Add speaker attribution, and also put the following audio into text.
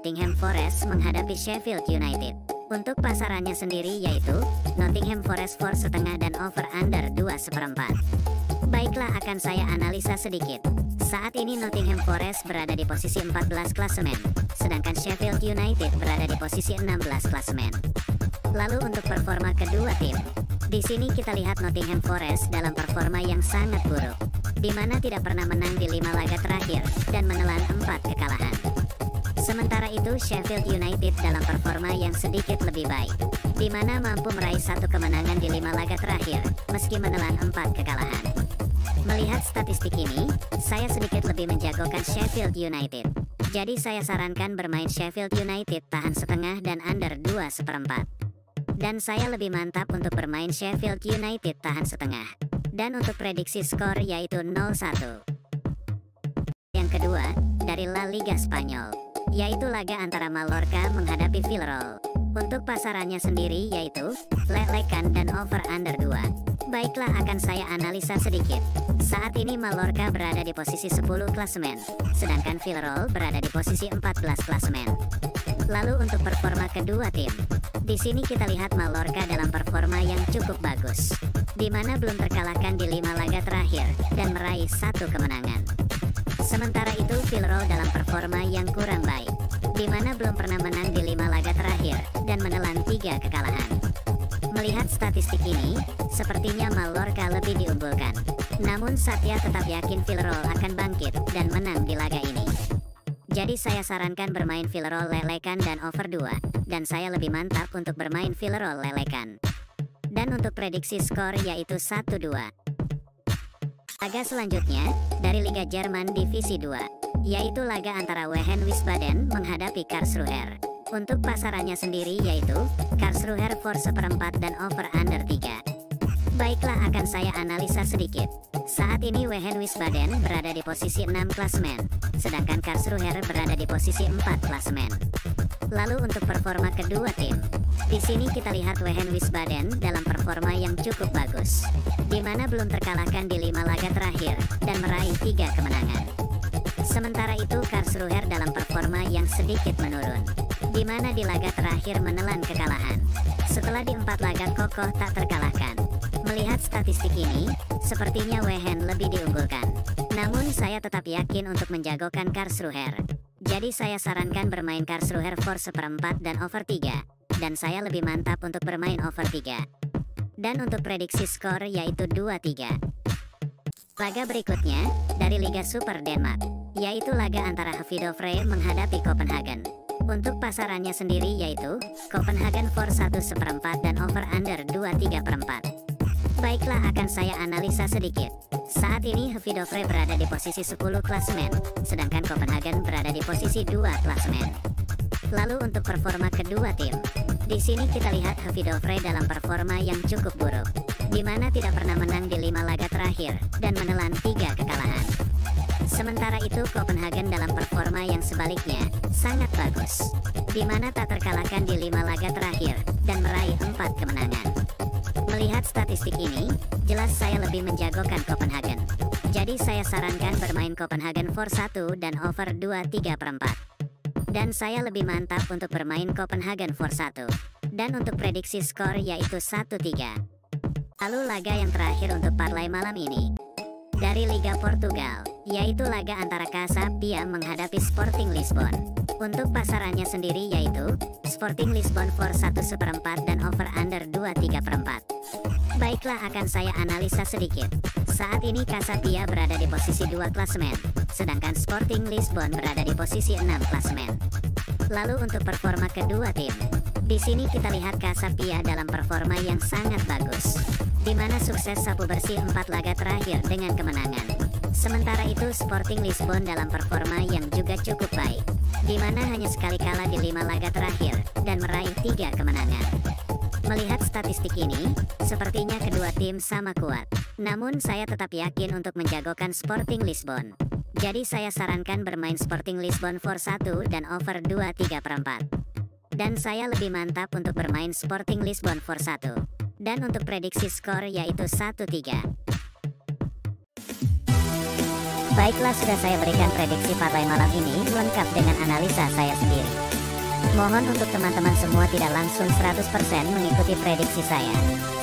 Speaker 1: Nottingham Forest menghadapi Sheffield United. Untuk pasarannya sendiri yaitu Nottingham Forest 4,5 dan over under 2/4. Baiklah, akan saya analisa sedikit. Saat ini Nottingham Forest berada di posisi 14 klasemen, sedangkan Sheffield United berada di posisi 16 klasemen. Lalu untuk performa kedua tim, di sini kita lihat Nottingham Forest dalam performa yang sangat buruk, di mana tidak pernah menang di 5 laga terakhir dan menelan 4 kekalahan. Sementara itu Sheffield United dalam performa yang sedikit lebih baik, di mana mampu meraih 1 kemenangan di 5 laga terakhir, meski menelan 4 kekalahan. Melihat statistik ini, saya sedikit lebih menjagokan Sheffield United. Jadi saya sarankan bermain Sheffield United tahan setengah dan under 2/4. Dan saya lebih mantap untuk bermain Sheffield United tahan setengah. Dan untuk prediksi skor yaitu 0-1. Yang kedua, dari La Liga Spanyol, yaitu laga antara Mallorca menghadapi Villarreal. Untuk pasarannya sendiri yaitu lelekan dan over under 2. Baiklah, akan saya analisa sedikit. Saat ini Mallorca berada di posisi 10 klasemen, sedangkan Villarreal berada di posisi 14 klasemen. Lalu untuk performa kedua tim, di sini kita lihat Mallorca dalam performa yang cukup bagus, di mana belum terkalahkan di 5 laga terakhir dan meraih 1 kemenangan. Sementara itu Villarreal dalam performa yang kurang baik, di mana belum pernah menang di 5 laga terakhir dan menelan 3 kekalahan. Melihat statistik ini, sepertinya Mallorca lebih diunggulkan. Namun Satya tetap yakin Villarreal akan bangkit dan menang di laga ini. Jadi saya sarankan bermain Villarreal lelekan dan over 2, dan saya lebih mantap untuk bermain Villarreal lelekan. Dan untuk prediksi skor yaitu 1-2. Laga selanjutnya, dari Liga Jerman Divisi 2, yaitu laga antara Wehen Wiesbaden menghadapi Karlsruher. Untuk pasarannya sendiri yaitu Karlsruher 4/4 dan over under 3. Baiklah, akan saya analisa sedikit. Saat ini Wehen Wiesbaden berada di posisi 6 klasemen, sedangkan Karlsruher berada di posisi 4 klasemen. Lalu untuk performa kedua tim, di sini kita lihat Wehen Wiesbaden dalam performa yang cukup bagus, di mana belum terkalahkan di 5 laga terakhir dan meraih 3 kemenangan. Sementara itu Karlsruher dalam performa yang sedikit menurun, di mana di laga terakhir menelan kekalahan, setelah di 4 laga kokoh tak terkalahkan. Melihat statistik ini, sepertinya Wehen lebih diunggulkan. Namun saya tetap yakin untuk menjagokan Karlsruher. Jadi saya sarankan bermain Karlsruher 4/4 dan over 3. Dan saya lebih mantap untuk bermain over 3. Dan untuk prediksi skor yaitu 2-3. Laga berikutnya, dari Liga Super Denmark, yaitu laga antara Hvidovre menghadapi Copenhagen. Untuk pasarannya sendiri yaitu Copenhagen for 1/4 dan over under 2/3. Baiklah, akan saya analisa sedikit. Saat ini Hvidovre berada di posisi 10 klasemen, sedangkan Copenhagen berada di posisi 2 klasemen. Lalu untuk performa kedua tim, di sini kita lihat Hvidovre dalam performa yang cukup buruk, di mana tidak pernah menang di 5 laga terakhir dan menelan 3 kekalahan. Sementara itu Copenhagen dalam performa yang sebaliknya sangat bagus, di mana tak terkalahkan di 5 laga terakhir dan meraih 4 kemenangan. Melihat statistik ini, jelas saya lebih menjagokan Copenhagen. Jadi saya sarankan bermain Copenhagen for 1 dan over 2/3. Dan saya lebih mantap untuk bermain Copenhagen for 1. Dan untuk prediksi skor yaitu 1-3. Lalu laga yang terakhir untuk parlay malam ini, dari Liga Portugal, yaitu laga antara Casa Pia menghadapi Sporting Lisbon. Untuk pasarannya sendiri yaitu Sporting Lisbon for 1/4 dan over under 2/3. Baiklah, akan saya analisa sedikit. Saat ini Casa Pia berada di posisi 2 klasemen, sedangkan Sporting Lisbon berada di posisi 6 klasemen. Lalu untuk performa kedua tim, di sini kita lihat Casa Pia dalam performa yang sangat bagus, di mana sukses sapu bersih 4 laga terakhir dengan kemenangan. Sementara itu Sporting Lisbon dalam performa yang juga cukup baik, di mana hanya sekali kalah di 5 laga terakhir dan meraih 3 kemenangan. Melihat statistik ini, sepertinya kedua tim sama kuat. Namun saya tetap yakin untuk menjagokan Sporting Lisbon. Jadi saya sarankan bermain Sporting Lisbon for 1 dan over 2/3. Dan saya lebih mantap untuk bermain Sporting Lisbon for 1. Dan untuk prediksi skor yaitu 1-3. Baiklah, sudah saya berikan prediksi parlay malam ini lengkap dengan analisa saya sendiri. Mohon untuk teman-teman semua tidak langsung 100% mengikuti prediksi saya.